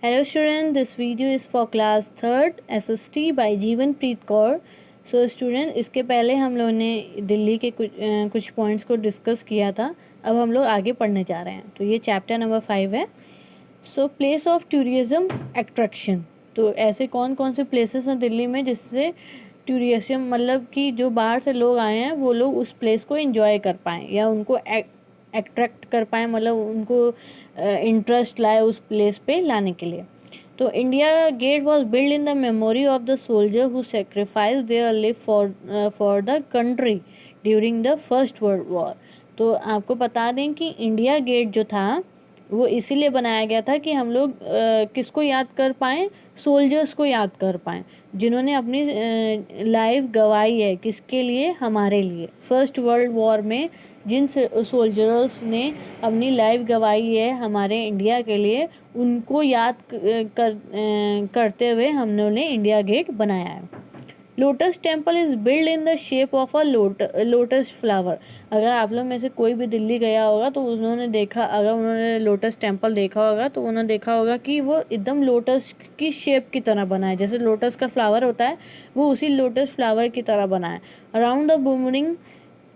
Hello student, this video is for class 3rd SST by Jeevanpreet Kaur. So student, इसके पहले हम लोगों ने दिल्ली के कुछ पॉइंट्स को डिस्कस किया था। अब हम लोग आगे पढ़ने जा रहे हैं। तो ये चैप्टर नंबर 5 है। So place of tourism attraction. तो ऐसे कौन कौन से प्लेसेस हैं दिल्ली में जिससे टूरिज्म मतलब कि जो बाहर से लोग आए हैं वो लोग उस प्लेस को एंजॉय कर पाएँ या उनको अट्रैक्ट कर पाएँ, मतलब उनको इंटरेस्ट लाए उस प्लेस पे लाने के लिए। तो India Gate was build in the memory of the soldier who sacrifice their live for the country during the First World War. तो आपको बता दें कि इंडिया गेट जो था वो इसीलिए बनाया गया था कि हम लोग किसको याद कर पाएँ, सोल्जर्स को याद कर पाएँ जिन्होंने अपनी लाइफ गंवाई है। किसके लिए? हमारे लिए। फर्स्ट वर्ल्ड वॉर में जिन सोल्जर्स ने अपनी लाइफ गंवाई है हमारे इंडिया के लिए, उनको याद करते हुए हम लोगों ने इंडिया गेट बनाया है। Lotus temple is build in the shape of a lotus flower. अगर आप लोग में से कोई भी दिल्ली गया होगा तो अगर उन्होंने लोटस टेम्पल देखा होगा तो उन्होंने देखा होगा कि वो एकदम लोटस की शेप की तरह बना है। जैसे लोटस का फ्लावर होता है वो उसी लोटस फ्लावर की तरह बना है। Around the blooming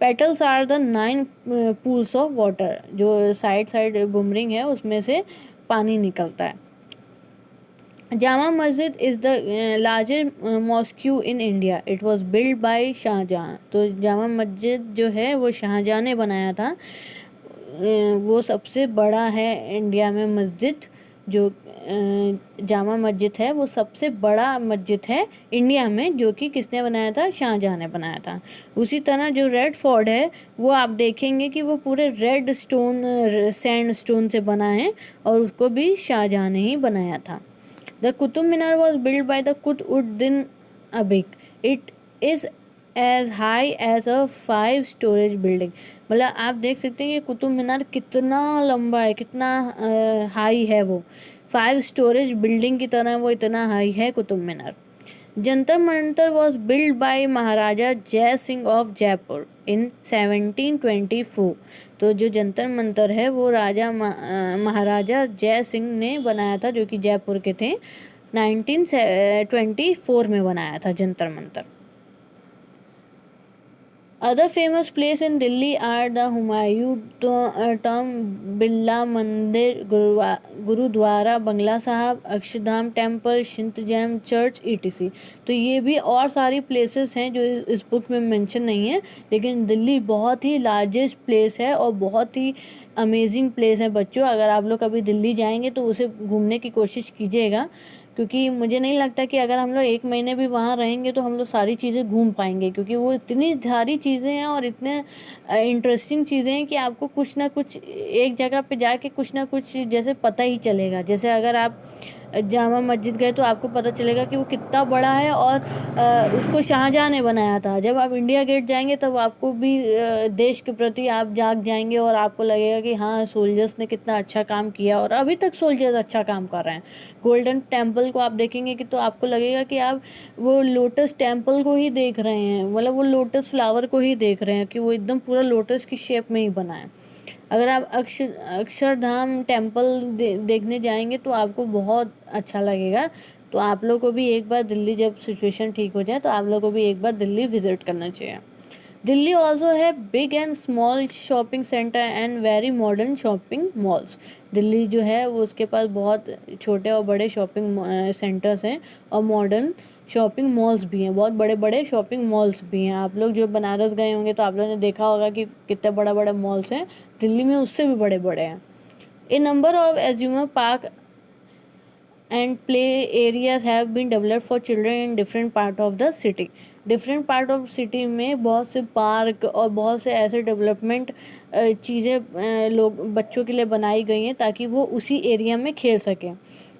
petals are the 9 pools of water. जो साइड बुमरिंग है उसमें से पानी निकलता है। Jama Masjid is the largest mosque in India. It was build by Shahjahan. तो जामा मस्जिद जो है वो शाहजहाँ ने बनाया था। वो सबसे बड़ा है इंडिया में मस्जिद। जो जामा मस्जिद है वो सबसे बड़ा मस्जिद है इंडिया में, जो कि किसने बनाया था? शाहजहाँ ने बनाया था। उसी तरह जो रेड फोर्ट है वो आप देखेंगे कि वो पूरे रेड स्टोन सैंड स्टोन से बना है और उसको भी शाहजहाँ ने ही बनाया था। The Qutub Minar was built by the Qutbuddin Aibak. It is as high as a 5-story building. मतलब आप देख सकते हैं कि कुतुब मीनार कितना लंबा है, कितना हाई है। वो 5 स्टोरेज बिल्डिंग की तरह वो इतना हाई है Qutub Minar. Jantar Mantar was build by Maharaja Jai Singh of Jaipur इन 1724। तो जो जंतर मंतर है वो महाराजा जय सिंह ने बनाया था, जो कि जयपुर के थे। 1924 में बनाया था Jantar Mantar. Other famous place in Delhi are the Humayun Tomb, Birla Mandir, gurdwara, बंगला साहब, अक्षरधाम टेम्पल, शिंतजैम चर्च etc। तो ये भी और सारी प्लेसेस हैं जो इस बुक में मेंशन नहीं है, लेकिन दिल्ली बहुत ही लार्जेस्ट प्लेस है और बहुत ही अमेजिंग प्लेस है। बच्चों, अगर आप लोग कभी दिल्ली जाएंगे तो उसे घूमने की कोशिश कीजिएगा, क्योंकि मुझे नहीं लगता कि अगर हम लोग 1 महीने भी वहाँ रहेंगे तो हम लोग सारी चीज़ें घूम पाएंगे, क्योंकि वो इतनी सारी चीज़ें हैं और इतने इंटरेस्टिंग चीज़ें हैं कि आपको कुछ ना कुछ एक जगह पे जाके कुछ ना कुछ जैसे पता ही चलेगा। जैसे अगर आप जामा मस्जिद गए तो आपको पता चलेगा कि वो कितना बड़ा है और उसको शाहजहाँ ने बनाया था। जब आप इंडिया गेट जाएंगे तब आपको भी देश के प्रति आप जाग जाएंगे और आपको लगेगा कि हाँ, सोल्जर्स ने कितना अच्छा काम किया और अभी तक सोल्जर्स अच्छा काम कर रहे हैं। गोल्डन टेम्पल को आप देखेंगे कि तो आपको लगेगा कि आप वो लोटस टेम्पल को ही देख रहे हैं, मतलब वो लोटस फ्लावर को ही देख रहे हैं कि वो एकदम पूरा लोटस की शेप में ही बना है। अगर आप अक्षरधाम टेम्पल देखने जाएंगे तो आपको बहुत अच्छा लगेगा। तो आप लोग को भी एक बार दिल्ली, जब सिचुएशन ठीक हो जाए तो आप लोग को भी एक बार दिल्ली विजिट करना चाहिए। दिल्ली ऑल्सो है big and small shopping centre and very modern shopping malls. Delhi जो है वो उसके पास बहुत छोटे और बड़े शॉपिंग सेंटर्स हैं और मॉडर्न शॉपिंग मॉल्स भी हैं, बहुत बड़े बड़े शॉपिंग मॉल्स भी हैं। आप लोग जो बनारस गए होंगे तो आप लोगों ने देखा होगा कि कितने बड़े बड़े मॉल्स हैं। दिल्ली में उससे भी बड़े बड़े हैं। A number of amusement park and play areas have been developed for children in different part of the city. Different part of city में बहुत से पार्क और बहुत से ऐसे डेवलपमेंट चीज़ें लोग बच्चों के लिए बनाई गई हैं ताकि वो उसी एरिया में खेल सकें।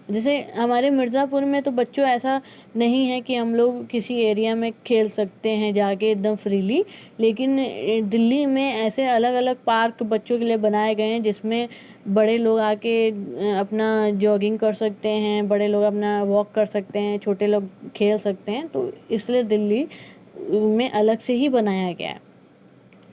जैसे हमारे मिर्ज़ापुर में तो बच्चों ऐसा नहीं है कि हम लोग किसी एरिया में खेल सकते हैं जाके एकदम फ्रीली, लेकिन दिल्ली में ऐसे अलग अलग पार्क बच्चों के लिए बनाए गए हैं जिसमें बड़े लोग आके अपना जॉगिंग कर सकते हैं, बड़े लोग अपना वॉक कर सकते हैं, छोटे लोग खेल सकते हैं। तो इसलिए दिल्ली में अलग से ही बनाया गया है।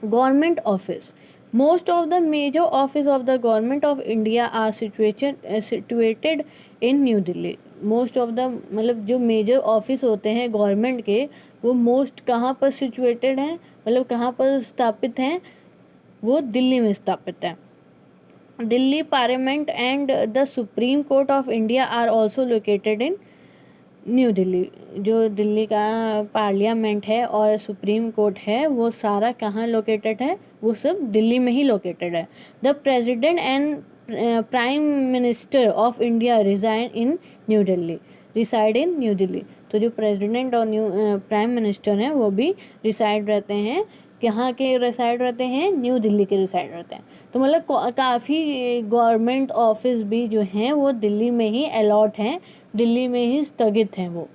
Government office most of the major office of the government of India are situated in New Delhi. Most of the मतलब जो मेजर ऑफिस होते हैं गवर्नमेंट के, वो मोस्ट कहाँ पर सिचुएटेड हैं, मतलब कहाँ पर स्थापित हैं, वो दिल्ली में स्थापित है। Delhi parliament and the Supreme Court of India are also located in New Delhi. जो दिल्ली का पार्लियामेंट है और सुप्रीम कोर्ट है वो सारा कहाँ लोकेटेड है, वो सब दिल्ली में ही लोकेटेड है। The president and prime minister of India resign in New Delhi, reside in New Delhi. तो जो प्रेसिडेंट और प्राइम मिनिस्टर हैं वो भी रिसाइड रहते हैं, कहाँ के रिसाइड रहते हैं, न्यू दिल्ली के रिसाइड रहते हैं। तो मतलब काफ़ी गवर्नमेंट ऑफिस भी जो हैं वो दिल्ली में ही अलॉट हैं, दिल्ली में ही स्थगित हैं वो।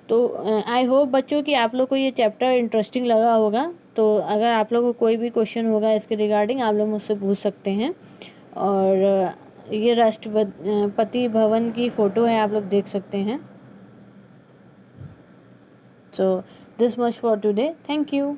तो आई होप बच्चों कि आप लोग को ये चैप्टर इंटरेस्टिंग लगा होगा। तो अगर आप लोग को कोई भी क्वेश्चन होगा इसके रिगार्डिंग, आप लोग मुझसे पूछ सकते हैं। और ये राष्ट्रपति भवन की फ़ोटो है, आप लोग देख सकते हैं। So this much for today, thank you.